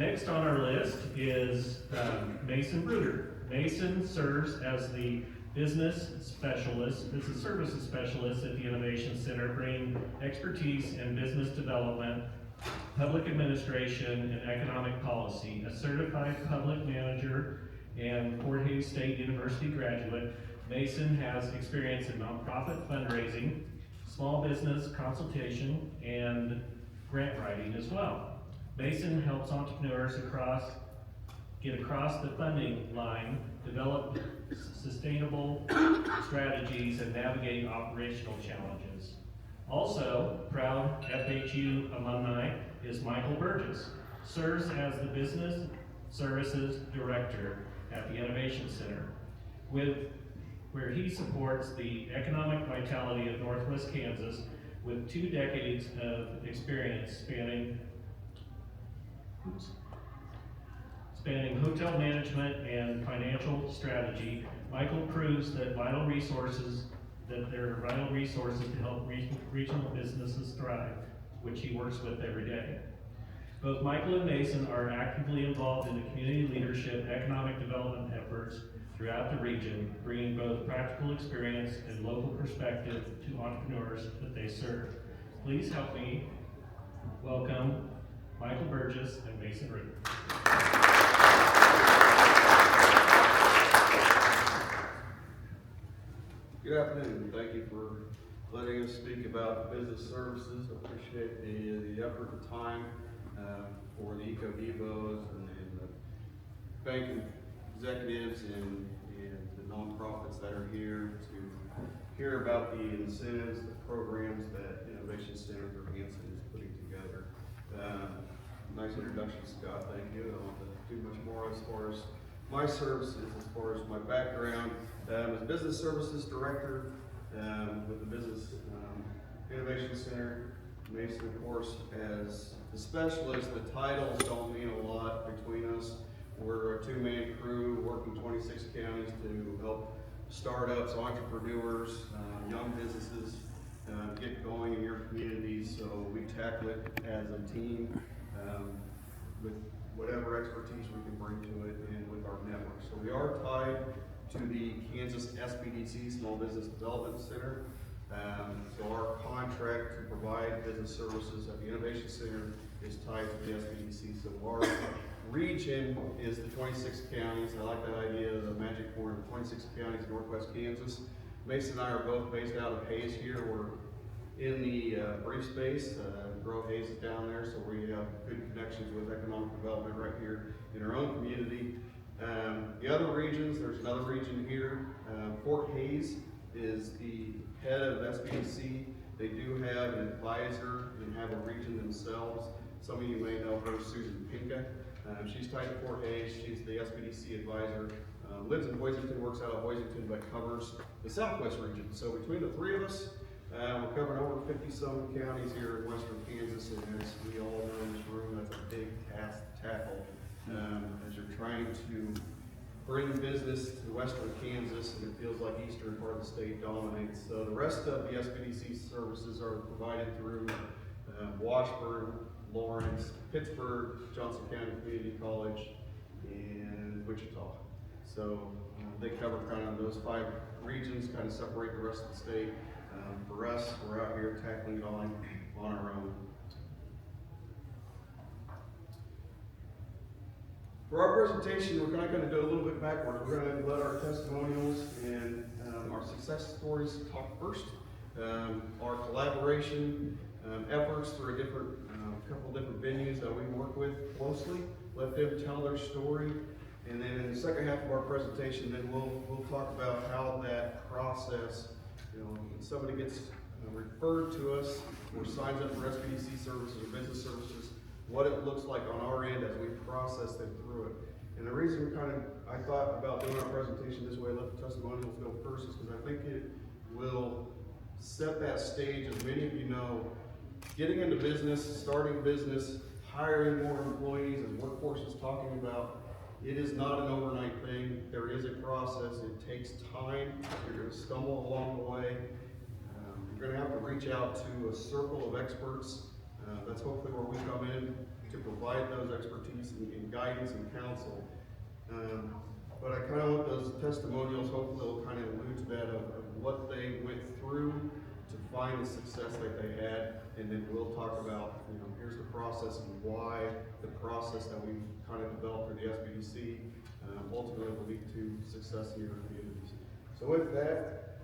Next on our list is Mason Bruder. Mason serves as the business services specialist at the Innovation Center, bringing expertise in business development, public administration, and economic policy. A certified public manager and Fort Hays State University graduate, Mason has experience in nonprofit fundraising, small business consultation, and grant writing as well. Mason helps entrepreneurs get across the funding line, develop sustainable strategies, and navigate operational challenges. Also, proud FHU alumni is Micheal Burgess, serves as the Business Services Director at the Innovation Center, where he supports the economic vitality of Northwest Kansas with 2 decades of experience spanning hotel management and financial strategy. Micheal proves that there are vital resources to help regional businesses thrive, which he works with every day. Both Micheal and Mason are actively involved in the community leadership, economic development efforts throughout the region, bringing both practical experience and local perspective to entrepreneurs that they serve. Please help me welcome Micheal Burgess and Mason Bruder. Good afternoon. Thank you for letting us speak about business services. I appreciate the effort and time for the EcoDevos and the banking executives and the nonprofits that are here to hear about the incentives, the programs that Innovation Center for Hansen is putting together. Nice introduction, Scott. Thank you. I don't want to do much more as far as my services, as far as my background. As Business Services Director with the Business Innovation Center. Mason, of course, as the specialist. The titles don't mean a lot between us. We're a 2-man crew working 26 counties to help startups, entrepreneurs, young businesses get going in your communities. So we tackle it as a team with whatever expertise we can bring to it and with our network. So we are tied to the Kansas SBDC, Small Business Development Center. So our contract to provide business services at the Innovation Center is tied to the SBDC. So our region is the 26 counties. I like that idea of the magic word of 26 counties, Northwest Kansas. Mason and I are both based out of Hays here. We're in the brief space. Grove Hays is down there, so we have good connections with economic development right here in our own community. The other regions, there's another region here. Fort Hays is the head of SBDC. They do have an advisor and have a region themselves. Some of you may know her, Susan Pinka. She's tied to Fort Hays. She's the SBDC advisor. Lives in Hoisington, works out of Hoisington, but covers the Southwest region. So between the 3 of us, we're covering over 50-some counties here in western Kansas, and as we all know in this room, that's a big task to tackle as you're trying to bring business to western Kansas, and it feels like eastern part of the state dominates. So the rest of the SBDC services are provided through Washburn, Lawrence, Pittsburgh, Johnson County Community College, and Wichita. So they cover kind of those 5 regions, kind of separate the rest of the state. For us, we're out here tackling it on our own. For our presentation, we're kind of going to go a little bit backwards. We're going to let our testimonials and our success stories talk first. Our collaboration efforts through a couple different venues that we work with closely. Let them tell their story. And then in the second half of our presentation, then we'll talk about how that process, when somebody gets referred to us or signs up for SBDC services or business services, what it looks like on our end as we process them through it. And the reason I thought about doing our presentation this way, let the testimonials go first, is because I think it will set that stage. As many of you know, getting into business, starting business, hiring more employees, and workforce is talking about, it is not an overnight thing. There is a process. It takes time. You're going to stumble along the way. You're going to have to reach out to a circle of experts. That's hopefully where we come in. to provide those expertise and guidance and counsel. But I kind of want those testimonials, hopefully will kind of allude to that of what they went through to find the success that they had, and then we'll talk about, here's the process and why the process that we've kind of developed through the SBDC ultimately will lead to success in your communities. So with that,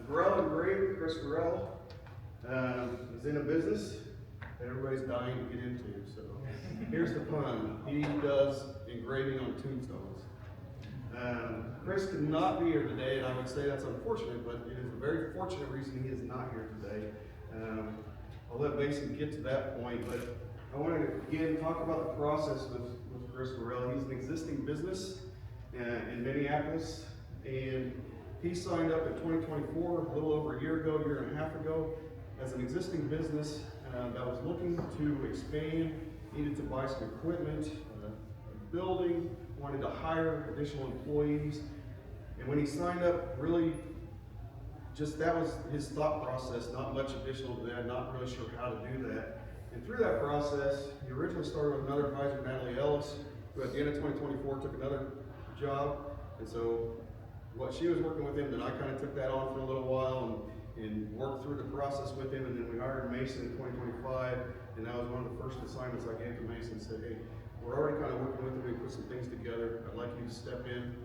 Gorell and Grave, Chris Gorell, is in a business that everybody's dying to get into. So here's the pun. He does engraving on tombstones. Chris could not be here today, and I would say that's unfortunate, but it is a very fortunate reason he is not here today. I'll let Mason get to that point, but I want to again talk about the process with Chris Gorell. He's an existing business in Minneapolis, and he signed up in 2024, a little over a year and a half ago, as an existing business that was looking to expand, needed to buy some equipment, a building, wanted to hire additional employees. And when he signed up, really just that was his thought process, not much additional to that, not really sure how to do that. And through that process, he originally started with another advisor, Natalie Ellis, who at the end of 2024 took another job. And so what she was working with him, then I kind of took that on for a little while and worked through the process with him. And then we hired Mason in 2025, and that was one of the first assignments I gave to Mason. Said, hey, we're already kind of working with him, we put some things together. I'd like you to step in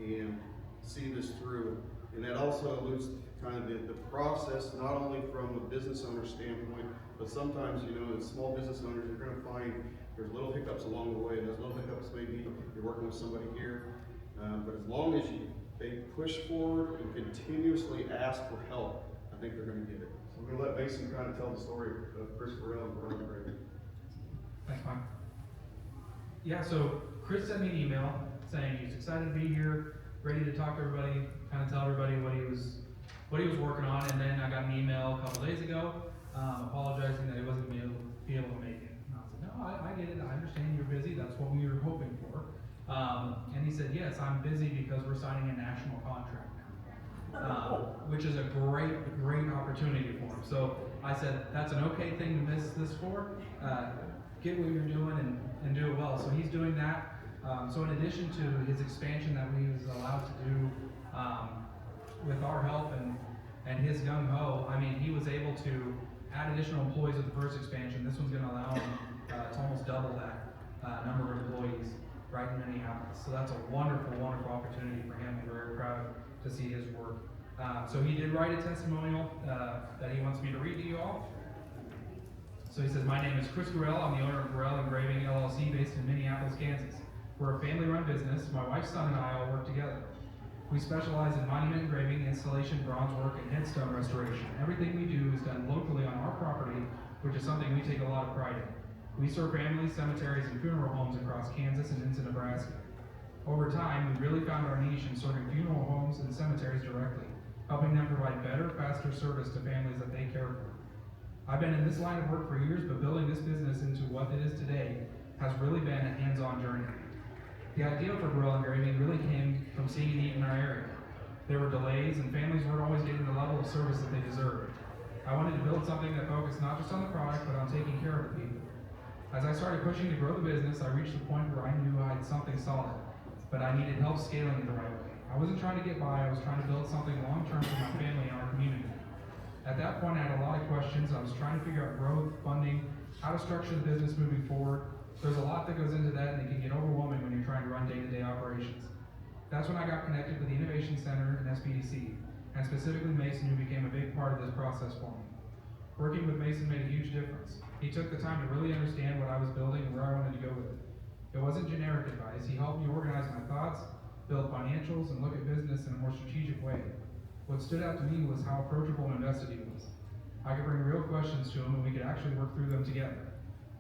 and see this through. And that also alludes to kind of the process, not only from a business owner standpoint, but sometimes, as small business owners, you're going to find there's little hiccups along the way. And those little hiccups maybe you're working with somebody here, but as long as they push forward and continuously ask for help, I think they're going to get it. So I'm going to let Mason kind of tell the story of Chris Gorell and Gorell Engraving. Thanks, Mike. Yeah, so Chris sent me an email saying he's excited to be here, ready to talk to everybody, kind of tell everybody what he was working on, and then I got an email a couple days ago apologizing that he wasn't going to be able to make it. And I said, no, I get it, I understand you're busy, that's what we were hoping for. And he said, yes, I'm busy because we're signing a national contract now, which is a great opportunity for him. So I said, that's an okay thing to miss this for. Get what you're doing and do it well. So he's doing that. So in addition to his expansion that we was allowed to do with our help and his gung-ho, I mean, he was able to add additional employees with the first expansion. This one's going to allow him to almost double that number of employees right in Minneapolis. So that's a wonderful opportunity for him. We're very proud to see his work. So he did write a testimonial that he wants me to read to you all. So he says, my name is Chris Gorell. I'm the owner of Gorell Engraving LLC based in Minneapolis, Kansas. We're a family-run business. My wife's son and I all work together. We specialize in monument engraving, installation, bronze work, and headstone restoration. Everything we do is done locally on our property, which is something we take a lot of pride in. We serve families, cemeteries, and funeral homes across Kansas and into Nebraska. Over time, we really found our niche in serving funeral homes and cemeteries directly, helping them provide better, faster service to families that they care for. I've been in this line of work for years, but building this business into what it is today has really been a hands-on journey. The idea for Gorell Engraving really came from seeing a need in our area. There were delays, and families weren't always getting the level of service that they deserved. I wanted to build something that focused not just on the product, but on taking care of the people. As I started pushing to grow the business, I reached the point where I knew I had something solid, but I needed help scaling it the right way. I wasn't trying to get by, I was trying to build something long-term for my family and our community. At that point, I had a lot of questions. I was trying to figure out growth, funding, how to structure the business moving forward. There's a lot that goes into that, and it can get overwhelming when you're trying to run day-to-day operations. That's when I got connected with the Innovation Center and SBDC, and specifically Mason, who became a big part of this process for me. Working with Mason made a huge difference. He took the time to really understand what I was building and where I wanted to go with it. It wasn't generic advice. He helped me organize my thoughts, build financials, and look at business in a more strategic way. What stood out to me was how approachable and invested he was. I could bring real questions to him, and we could actually work through them together.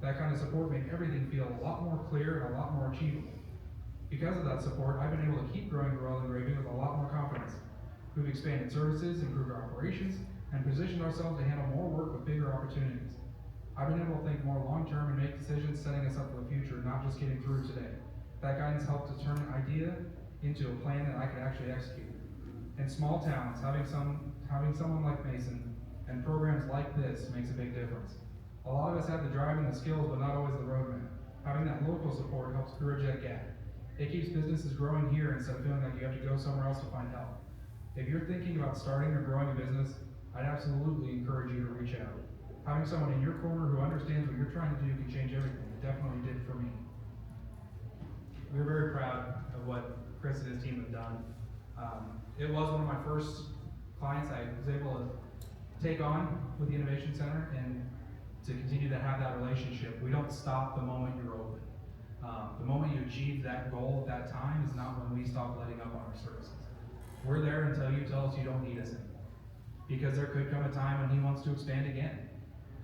That kind of support made everything feel a lot more clear and a lot more achievable. Because of that support, I've been able to keep growing Gorell Engraving with a lot more confidence. We've expanded services, improved our operations, and positioned ourselves to handle more work with bigger opportunities. I've been able to think more long-term and make decisions setting us up for the future, not just getting through today. That guidance helped to turn an idea into a plan that I could actually execute. In small towns, having someone like Mason and programs like this makes a big difference. A A lot of us have the drive and the skills, but not always the roadmap. Having that local support helps bridge that gap. It keeps businesses growing here instead of feeling like you have to go somewhere else to find help. If you're thinking about starting or growing a business, I'd absolutely encourage you to reach out. Having someone in your corner who understands what you're trying to do can change everything. It definitely did for me. We're very proud of what Chris and his team have done. It was one of my first clients I was able to take on with the Innovation Center and to continue to have that relationship. We don't stop the moment you're open. The moment you achieve that goal at that time is not when we stop letting up on our services. We're there until you tell us you don't need us anymore. Because there could come a time when he wants to expand again,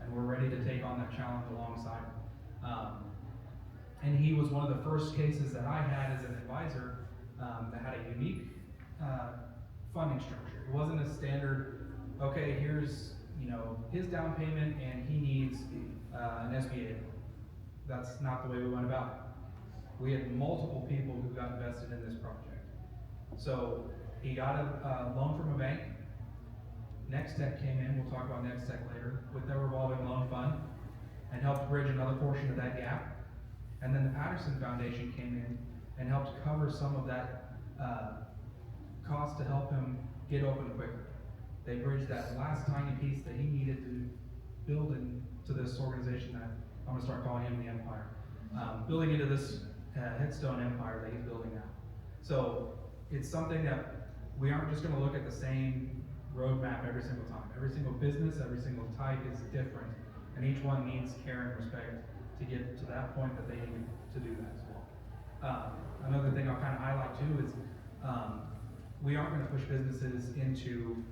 and we're ready to take on that challenge alongside him. And he was one of the first cases that I had as an advisor that had a unique funding structure. It wasn't a standard, okay, here's his down payment and he needs an SBA loan. That's not the way we went about it. We had multiple people who got invested in this project. So he got a loan from a bank. Next Tech came in, we'll talk about Next Tech later, with their revolving loan fund and helped bridge another portion of that gap. And then the Patterson Foundation came in and helped cover some of that cost to help him get open quicker. They bridged that last tiny piece that he needed to build into this organization that I'm going to start calling him the Empire. Building into this headstone empire that he's building now. So it's something that we aren't just going to look at the same roadmap every single time. Every single business, every single type is different, and each one needs care and respect to get to that point that they need to do that as well. Another thing I'll kind of highlight too is we aren't going to push businesses into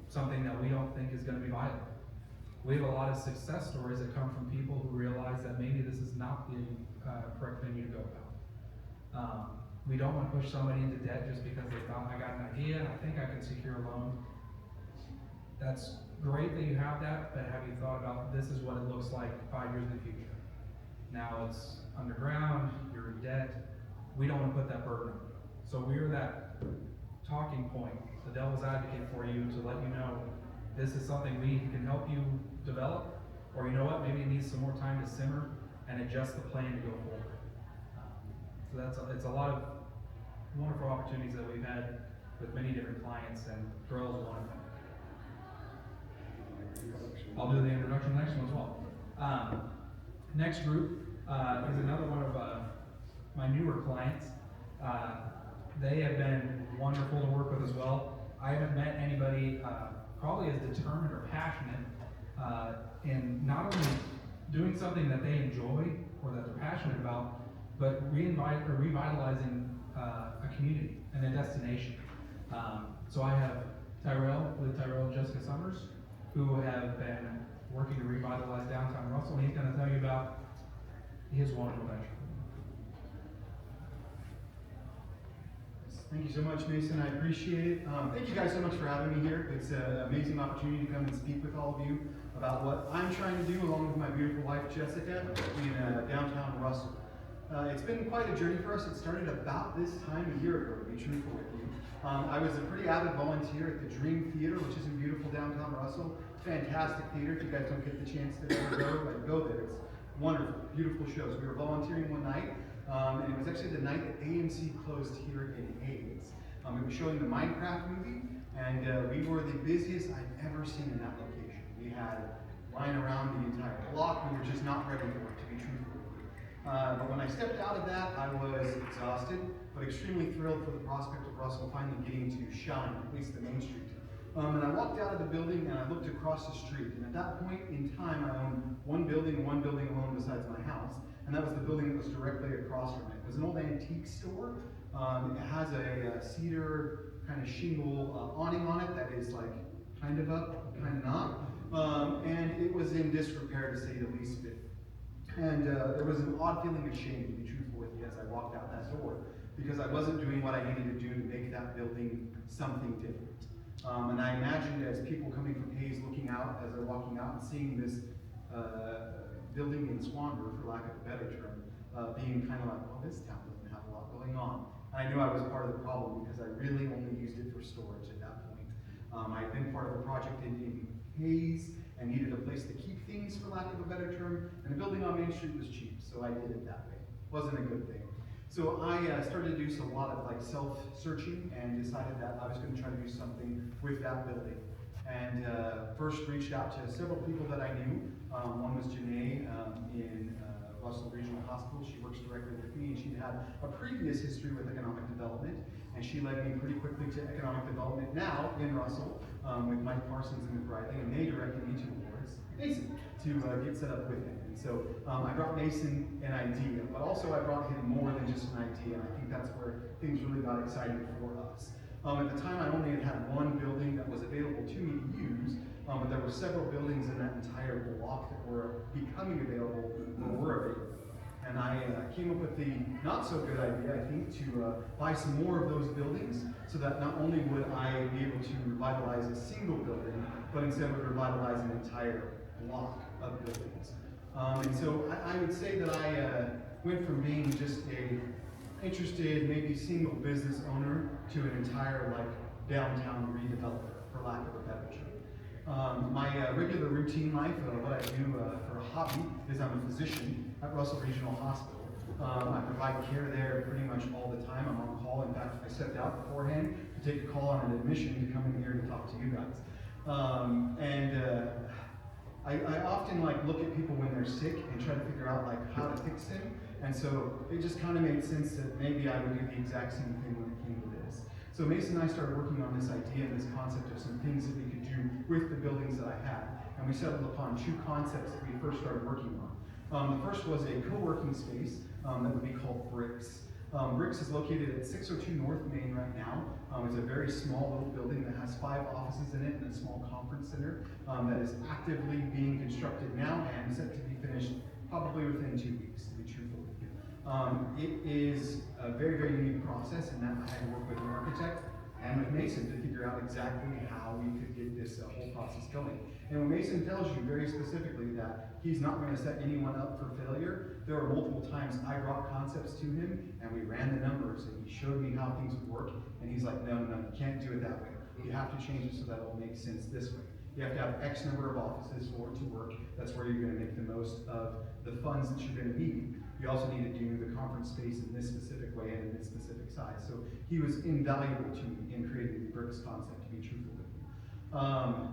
something that we don't think is going to be viable. We have a lot of success stories that come from people who realize that maybe this is not the correct venue to go about. We don't want to push somebody into debt just because they thought, I got an idea, I think I can secure a loan. That's great that you have that, but have you thought about this is what it looks like 5 years in the future? Now it's underground, you're in debt. We don't want to put that burden on you. So we're that talking point, the devil's advocate for you to let you know this is something we can help you develop, or you know what, maybe it needs some more time to simmer and adjust the plan to go forward. So it's a lot of wonderful opportunities that we've had with many different clients, and Girl is one of them. I'll do the introduction next one as well. Next group is another one of my newer clients. They have been wonderful to work with as well. I haven't met anybody probably as determined or passionate in not only doing something that they enjoy or that they're passionate about, but revitalizing a community and a destination. So I have Tyrell and Jessica Summers, who have been working to revitalize downtown Russell, and he's going to tell you about his wonderful venture. Thank you so much, Mason. I appreciate it. Thank you guys so much for having me here. It's an amazing opportunity to come and speak with all of you about what I'm trying to do along with my beautiful wife, Jessica, in downtown Russell. It's been quite a journey for us. It started about this time a year ago, to be truthful with you. I was a pretty avid volunteer at the Dream Theater, which is in beautiful downtown Russell. Fantastic theater. If you guys don't get the chance to ever go, like, go there. It's wonderful, beautiful shows. We were volunteering one night, and it was actually the night that AMC closed here in Hayes. It was showing the Minecraft movie, and we were the busiest I've ever seen in that location. We had line around the entire block. We were just not ready for it, to be truthful with you. But when I stepped out of that, I was exhausted, but extremely thrilled for the prospect of Russell finally getting to shine, at least the Main Street. And I walked out of the building and I looked across the street. And at that point in time, I owned one building alone besides my house. And that was the building that was directly across from it. It was an old antique store. It has a cedar kind of shingle awning on it that is like kind of up, kind of not. And it was in disrepair, to say the least of it. And there was an odd feeling of shame, to be truthful with you, as I walked out that door, because I wasn't doing what I needed to do to make that building something different. And I imagined as people coming from Hayes looking out, as they're walking out and seeing this building in squander, for lack of a better term, being kind of like, well, this town doesn't have a lot going on. And I knew I was part of the problem because I really only used it for storage at that point. I'd been part of a project in Hayes and needed a place to keep things, for lack of a better term, and the building on Main Street was cheap, so I did it that way. Wasn't a good thing. So I started to do a lot of like self-searching and decided that I was going to try to do something with that building. And first reached out to several people that I knew. One was Janae in Russell Regional Hospital. She works directly with me, and she had a previous history with economic development, and she led me pretty quickly to economic development now in Russell with Mike Parsons and Mick Riley, and they directed me towards Mason to get set up with him. And so I brought Mason an idea, but also I brought him more than just an idea, and I think that's where things really got exciting for us. At the time, I only had one building that was available to me to use, but there were several buildings in that entire block that were becoming available or were available. And I came up with the not so good idea, I think, to buy some more of those buildings so that not only would I be able to revitalize a single building, but instead would revitalize an entire block of buildings. And so I would say that I went from being just a interested, maybe single business owner to an entire like downtown redeveloper, for lack of a better term. My regular routine life, what I do for a hobby, is I'm a physician at Russell Regional Hospital. I provide care there pretty much all the time. I'm on call. In fact, I stepped out beforehand to take a call on an admission to come in here to talk to you guys. I often like look at people when they're sick and try to figure out like how to fix them. And so it just kind of made sense that maybe I would do the exact same thing when it came to this. So Mason and I started working on this idea and this concept of some things that we could do with the buildings that I had. And we settled upon two concepts that we first started working on. The first was a co-working space that would be called Bricks. Bricks is located at 602 North Main right now. It's a very small little building that has 5 offices in it and a small conference center that is actively being constructed now and set to be finished probably within 2 weeks, to be truthful with you. It is a very, very unique process in that I had to work with an architect and with Mason to figure out exactly how we could get this whole process going. And when Mason tells you very specifically that he's not going to set anyone up for failure, there were multiple times I brought concepts to him and we ran the numbers and he showed me how things would work, and he's like, no, you can't do it that way. You have to change it so that it will make sense this way. You have to have X number of offices for it to work. That's where you're going to make the most of the funds that you're going to need. You also need to do the conference space in this specific way and in this specific size. So he was invaluable to me in creating the Bricks concept, to be truthful with you.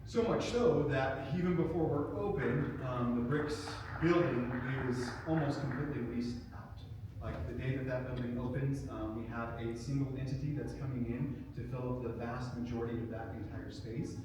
So much so that even before we're open, the Bricks building is almost completely leased out. Like the day that that building opens, we have a single entity that's coming in to fill up the vast majority of that entire space.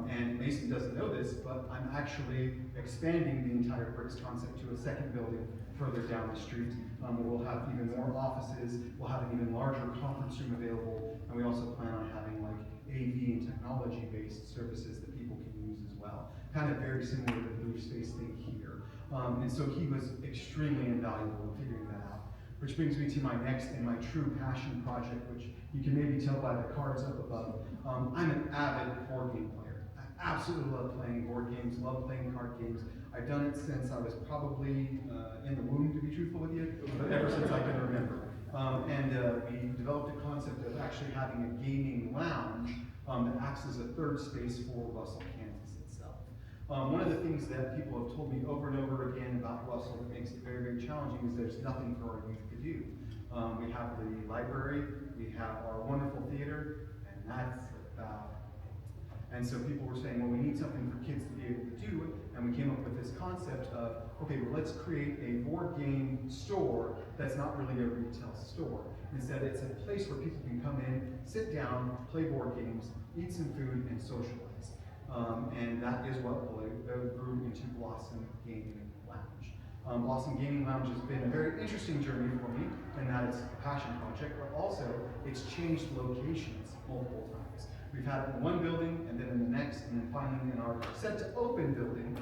And Mason doesn't know this, but I'm actually expanding the entire Bricks concept to a second building further down the street. We'll have even more offices, we'll have an even larger conference room available, and we also plan on having like AV and technology-based services that people can use as well. Kind of very similar to the Blue Space thing here. And so he was extremely invaluable in figuring that out. Which brings me to my next and my true passion project, which you can maybe tell by the cards up above. I'm an avid board game player. I absolutely love playing board games, love playing card games. I've done it since I was probably in the womb, to be truthful with you, but ever since I can remember. We developed a concept of actually having a gaming lounge that acts as a third space for Russell, Kansas itself. One of the things that people have told me over and over again about Russell that makes it very, very challenging is there's nothing for our youth to do. We have the library, we have our wonderful theater, and that's about it. And so people were saying, well, we need something for kids to be able to do, and we came up with this concept of, okay, well, let's create a board game store that's not really a retail store. Instead, it's a place where people can come in, sit down, play board games, eat some food, and socialize. And that is what grew into Blossom Gaming Lounge. Blossom Gaming Lounge has been a very interesting journey for me, in that it's a passion project, but also it's changed locations multiple times. We've had it in one building, and then in the next, and then finally in our set to open building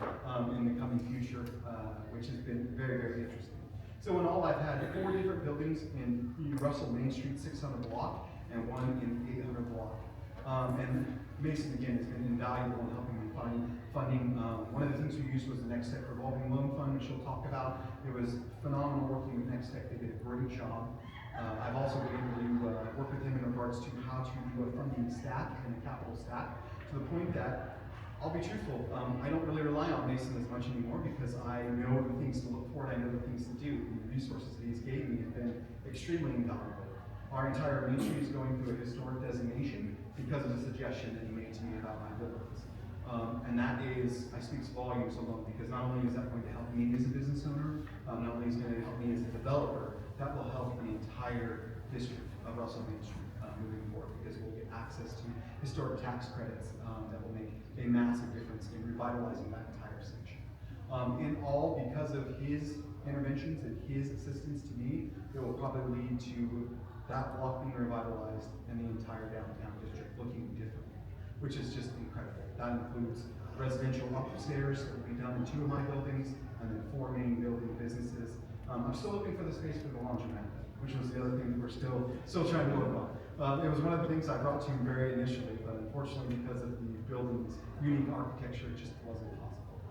in the coming future, which has been very, very interesting. So in all, I've had 4 different buildings in Russell Main Street 600 block, and one in 800 block. And Mason, again, has been invaluable in helping me find funding. One of the things we used was the Next Tech Revolving Loan Fund, which she'll talk about. It was phenomenal working with Next Tech. They did a great job. I've also been able to work with him in regards to how to do a funding stack and a capital stack, to the point that I'll be truthful, I don't really rely on Mason as much anymore because I know the things to look for and I know the things to do. The resources that he's gave me have been extremely invaluable. Our entire Main Street is going through a historic designation because of a suggestion that he made to me about my buildings. And that is, I speak volumes alone because not only is that going to help me as a business owner, not only is it going to help me as a developer, that will help the entire district of Russell Main Street moving forward because we'll get access to historic tax credits that will make a massive difference in revitalizing that entire section. In all, because of his interventions and his assistance to me, it will probably lead to that block being revitalized and the entire downtown district looking differently, which is just incredible. That includes residential upstairs that will be done in 2 of my buildings, and then 4 main building businesses. I'm still looking for the space for the laundromat, which was the other thing that we're still trying to work on. It was one of the things I brought to him very initially, but unfortunately because of the building's unique architecture, it just wasn't possible.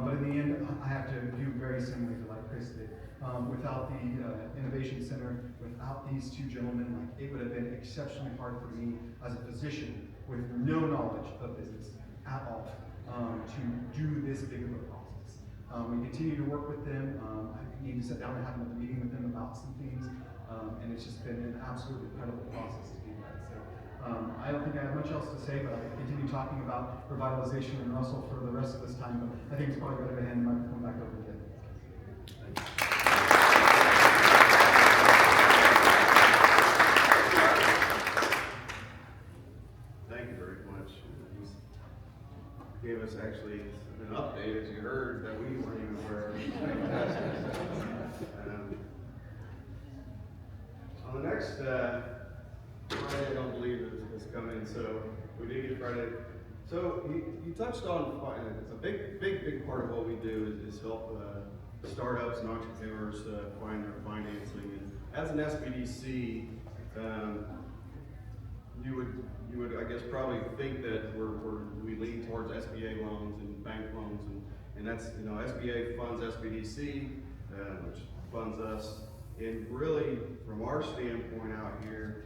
But in the end, I have to do very similarly to like Chris did. Without the Innovation Center, without these 2 gentlemen, like, it would have been exceptionally hard for me as a physician with no knowledge of business at all to do this big of a process. We continue to work with them. I need to sit down and have another meeting with them about some things, and it's just been an absolutely incredible process to do that. So I don't think I have much else to say, but I could continue talking about revitalization in Russell for the rest of this time, but I think it's probably better to hand the microphone back over to them. Thank you very much. He gave us actually an update, as you heard, that we weren't even aware of. Fantastic. On the next Friday, I don't believe is coming, so we did get Friday. So you touched on it's a big part of what we do is help startups and entrepreneurs find their financing. And as an SBDC, you would I guess probably think that we lean towards SBA loans and bank loans, and that's, you know, SBA funds SBDC, which funds us. And really, from our standpoint out here,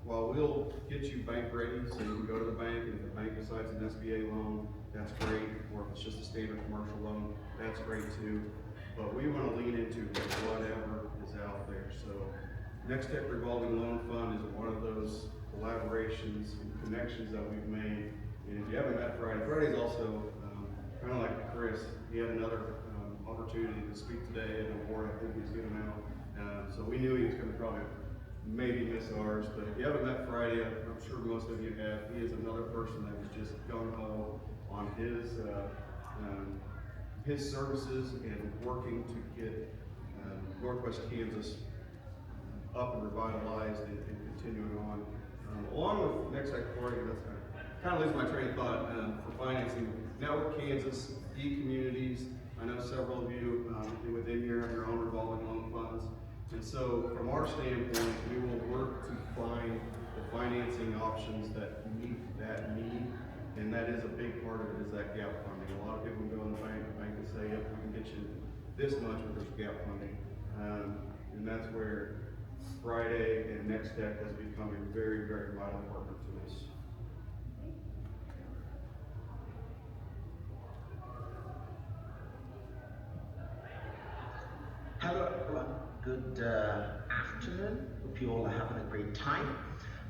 while we'll get you bank ready, so you can go to the bank, and if the bank decides an SBA loan, that's great, or if it's just a standard commercial loan, that's great too. But we want to lean into whatever is out there. So Next Tech Revolving Loan Fund is one of those collaborations and connections that we've made. And if you haven't met Friday's also kind of like Chris. He had another opportunity to speak today at an award I think he's giving out. So we knew he was going to probably maybe miss ours, but if you haven't met Friday, I'm sure most of you have. He is another person that was just gung-ho on his services and working to get Northwest Kansas up and revitalized and continuing on. Along with Next Tech Authority, that's kind of leaves my train of thought for financing. Network Kansas, e-communities. I know several of you within here have your own revolving loan funds. And so from our standpoint, we will work to find the financing options that meet that need. And that is a big part of it, is that gap funding. A lot of people go in the bank and say, yep, we can get you this much, but there's gap funding. And that's where Friday and Next Tech has become a very, very vital partner to us. Hello everyone, good afternoon. Hope you all are having a great time.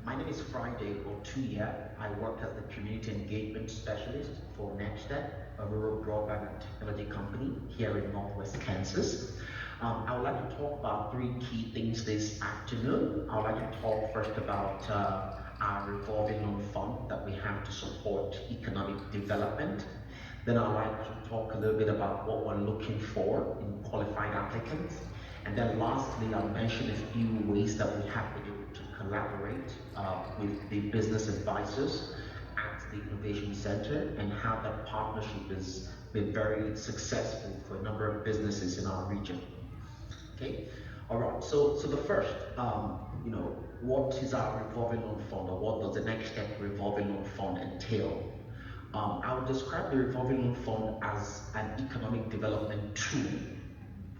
My name is Friday Otuya. I work as the Community Engagement Specialist for Nextech, a rural broadband and technology company here in Northwest Kansas. I would like to talk about 3 key things this afternoon. I would like to talk first about our revolving loan fund that we have to support economic development. Then I'd like to talk a little bit about what we're looking for in qualified applicants. And then lastly, I'll mention a few ways that we have been able to collaborate with the business advisors at the Innovation Center, and how that partnership has been very successful for a number of businesses in our region. Okay, all right, so the first, what is our revolving loan fund, or what does the Next Tech revolving loan fund entail? I would describe the revolving loan fund as an economic development tool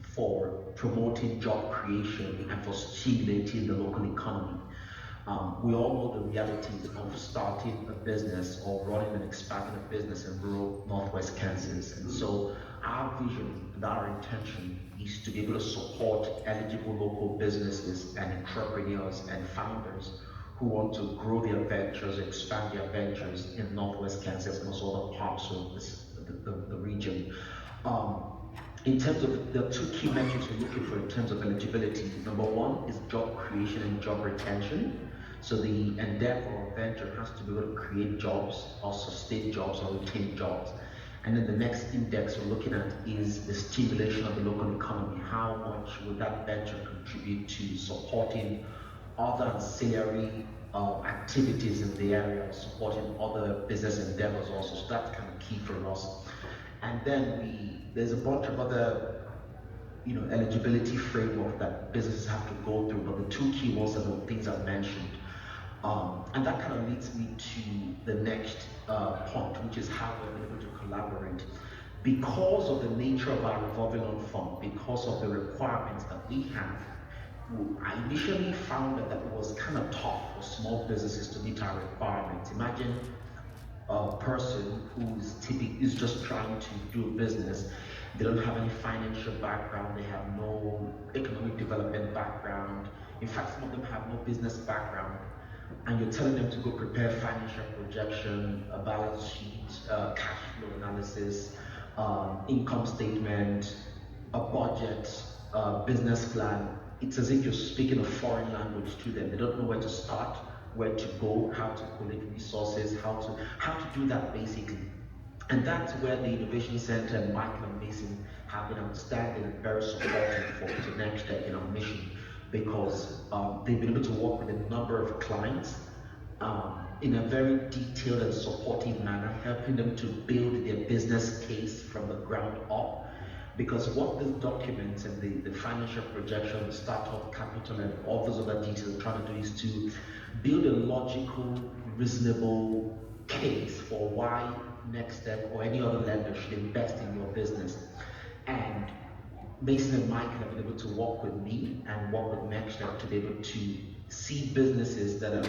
for promoting job creation and for stimulating the local economy. We all know the realities of starting a business or running and expanding a business in rural Northwest Kansas. And so our vision and our intention is to be able to support eligible local businesses and entrepreneurs and founders who want to grow their ventures, expand their ventures in Northwest Kansas and also other parts of the region. In terms of the two key metrics we're looking for in terms of eligibility, number one is job creation and job retention. So the endeavor or venture has to be able to create jobs or sustain jobs or retain jobs. And then the next index we're looking at is the stimulation of the local economy. How much will that venture contribute to supporting other ancillary activities in the area, supporting other business endeavors also. So that's kind of key for us. And then there's a bunch of other eligibility framework that businesses have to go through, but the two key ones are the things I've mentioned. And that kind of leads me to the next point, which is how we're able to collaborate. Because of the nature of our revolving loan fund, because of the requirements that we have, I initially found that it was kind of tough for small businesses to meet our requirements. Imagine a person who's just trying to do a business. They don't have any financial background, they have no economic development background. In fact, some of them have no business background. And you're telling them to go prepare financial projection, a balance sheet, cash flow analysis, income statement, a budget, business plan. It's as if you're speaking a foreign language to them. They don't know where to start, where to go, how to collect resources, how to do that basically. And that's where the Innovation Center and Micheal and Mason have been outstanding and very supportive for the next step in our mission, because they've been able to work with a number of clients in a very detailed and supportive manner, helping them to build their business case from the ground up. Because what this document and the financial projection, the startup capital, and all those other details are trying to do is to build a logical, reasonable case for why Next Step or any other lender should invest in your business. And Mason and Mike have been able to work with me and work with Next Step to be able to see businesses that are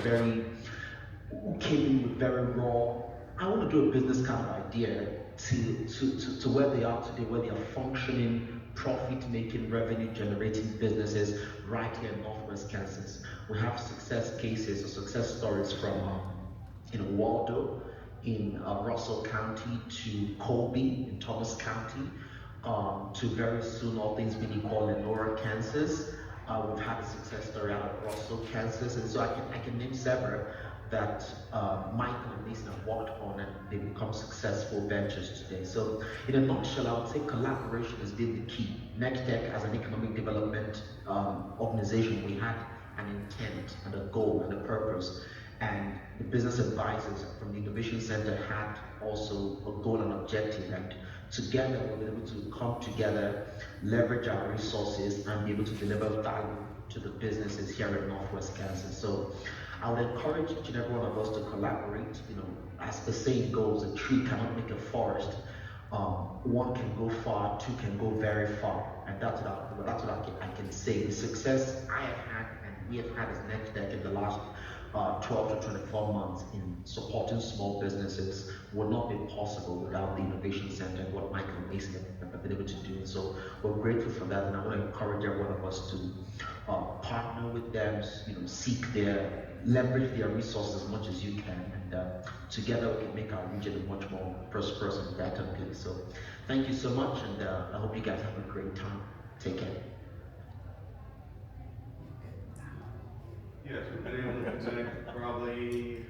who came in with very raw, I want to do a business kind of idea, to where they are today, where they are functioning, profit-making, revenue-generating businesses right here in Northwest Kansas. We have success cases or success stories from Waldo in Russell County to Colby in Thomas County, to very soon, all things being equal, in Laura, Kansas. We've had a success story out of Russell, Kansas, and so I can name several that Micheal and Mason have worked on, and they've become successful ventures today. So in a nutshell, I would say collaboration has been the key. NextTech, as an economic development organization, we had an intent and a goal and a purpose. And the business advisors from the Innovation Center had also a goal and objective, and together we'll be able to come together, leverage our resources, and be able to deliver value to the businesses here in Northwest Kansas. So I would encourage each and every one of us to collaborate. As the saying goes, a tree cannot make a forest. One can go far, two can go very far, and that's what I can say. The success I have had and we have had as NextTech in the last 12 to 24 months in supporting small businesses would not be possible without the Innovation Center and what Micheal and Mason have been able to do. So we're grateful for that, and I want to encourage every one of us to partner with them, leverage their resources as much as you can, and together we can make our region a much more prosperous and better place. So thank you so much, and I hope you guys have a great time. Take care. Yes, we've been able to connect probably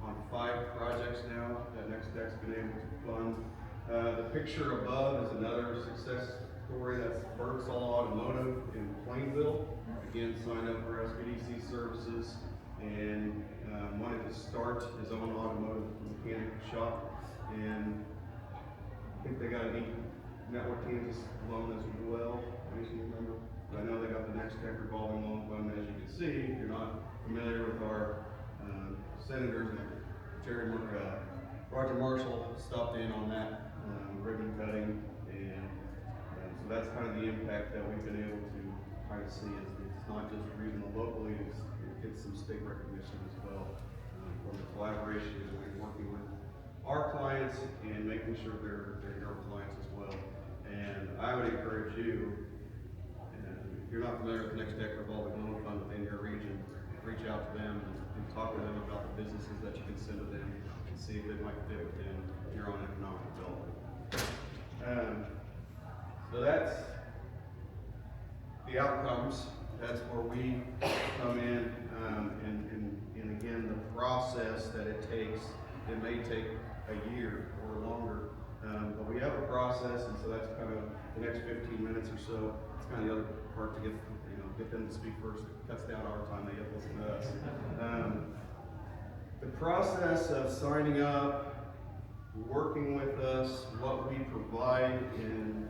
on 5 projects now that NextTech's been able to fund. The picture above is another success story. That's Birdsall Automotive in Plainville. Again, signed up for SBDC services and wanted to start his own automotive mechanic shop. And I think they got a neat network Kansas loan as well. I can remember. But I know they got the NextTech revolving loan fund. As you can see, if you're not familiar with our senators, Roger Marshall stopped in on that ribbon cutting, and so that's kind of the impact that we've been able to kind of see. It's not just regional, locally, it's get some state recognition as well, from the collaboration and working with our clients and making sure they're your clients as well. And I would encourage you, if you're not familiar with the Next Deck Revolving Loan Fund within your region, reach out to them and talk to them about the businesses that you can send to them and see if it might fit within your own economic development. So that's the outcomes. That's where we come in, and again, the process that it takes, it may take a year or longer, but we have a process, and so that's kind of the next 15 minutes or so. It's kind of the other part to get them to speak first. It cuts down our time, they get to listen to us. The process of signing up, working with us, what we provide in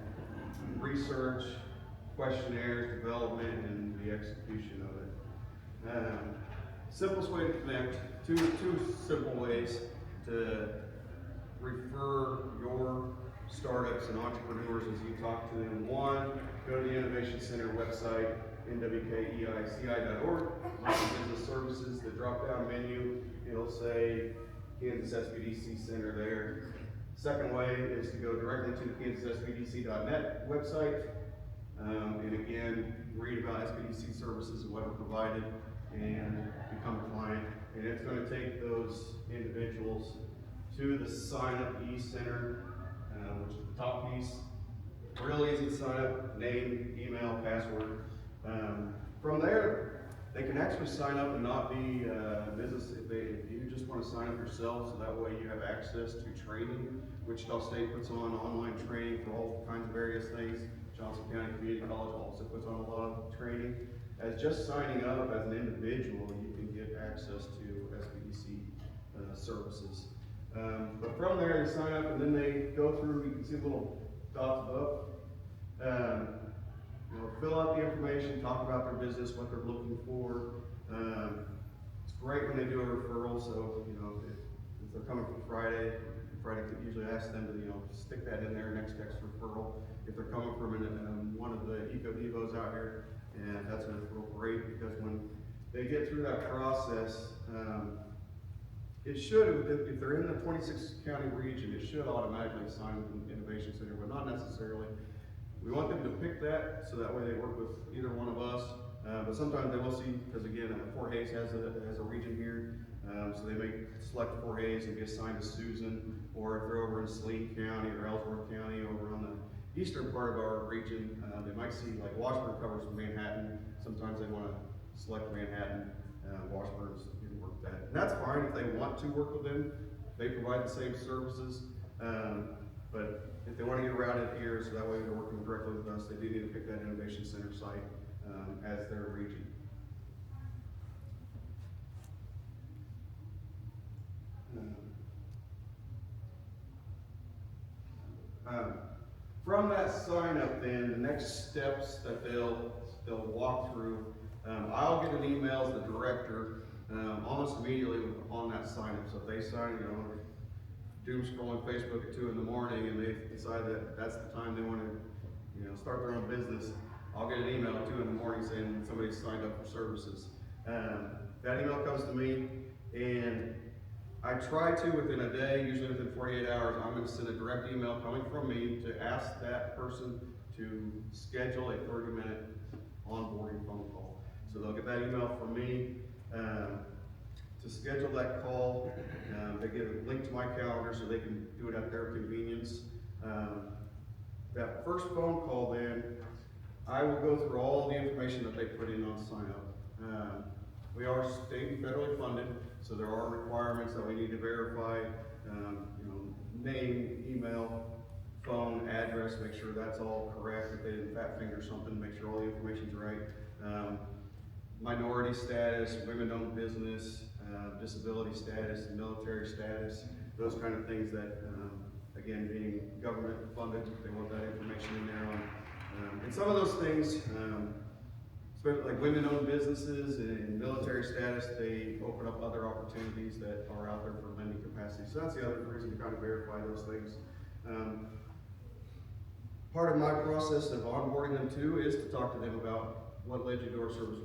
research, questionnaires, development, and the execution of it. Simplest way to connect, two simple ways to refer your startups and entrepreneurs as you talk to them. One, go to the Innovation Center website, nwkeici.org, look at business services, the drop-down menu, it'll say Kansas SBDC Center there. Second way is to go directly to the kansasSBDC.net website, and again, read about SBDC services and what are provided, and become a client. And it's going to take those individuals to the Sign Up e-Center, which is the top piece. Real easy to sign up, name, email, password. From there, they can actually sign up and not be business if you just want to sign up yourself, so that way you have access to training. Wichita State puts on online training for all kinds of various things. Johnson County Community College also puts on a lot of training. As just signing up as an individual, you can get access to SBDC services. But from there, they sign up and then they go through, you can see little dots above. Fill out the information, talk about their business, what they're looking for. It's great when they do a referral, so if they're coming from Friday could usually ask them to stick that in their next text referral. If they're coming from one of the eco-devos out here, and that's a real great, because when they get through that process, it should, if they're in the 26 county region, it should automatically assign them to Innovation Center, but not necessarily. We want them to pick that, so that way they work with either one of us. But sometimes they will see, because again, Fort Hays has a region here, so they may select Fort Hays and be assigned to Susan, or if they're over in Saline County or Ellsworth County over on the eastern part of our region, they might see like Washburn covers Manhattan. Sometimes they want to select Manhattan. Washburn's didn't work with that. And that's fine if they want to work with them. They provide the same services, but if they want to get routed here, so that way they're working directly with us, they do need to pick that Innovation Center site as their region. From that sign up then, the next steps that they'll walk through, I'll get an email as the director almost immediately upon that sign up. So if they sign, doom scrolling Facebook at 2 in the morning and they decide that that's the time they want to start their own business, I'll get an email at 2 in the morning saying somebody's signed up for services. That email comes to me, and I try to, within a day, usually within 48 hours, I'm going to send a direct email coming from me to ask that person to schedule a 30-minute onboarding phone call. So they'll get that email from me to schedule that call. They get a link to my calendar so they can do it at their convenience. That first phone call then, I will go through all the information that they put in on sign up. We are state and federally funded, so there are requirements that we need to verify, name, email, phone, address, make sure that's all correct. If they didn't fat finger something, make sure all the information's right. Minority status, women-owned business, disability status, military status, those kind of things that, again, being government funded, they want that information in there on. And some of those things, especially like women-owned businesses and military status, they open up other opportunities that are out there for lending capacity. So that's the other reason to kind of verify those things. Part of my process of onboarding them too is to talk to them about what led you to our service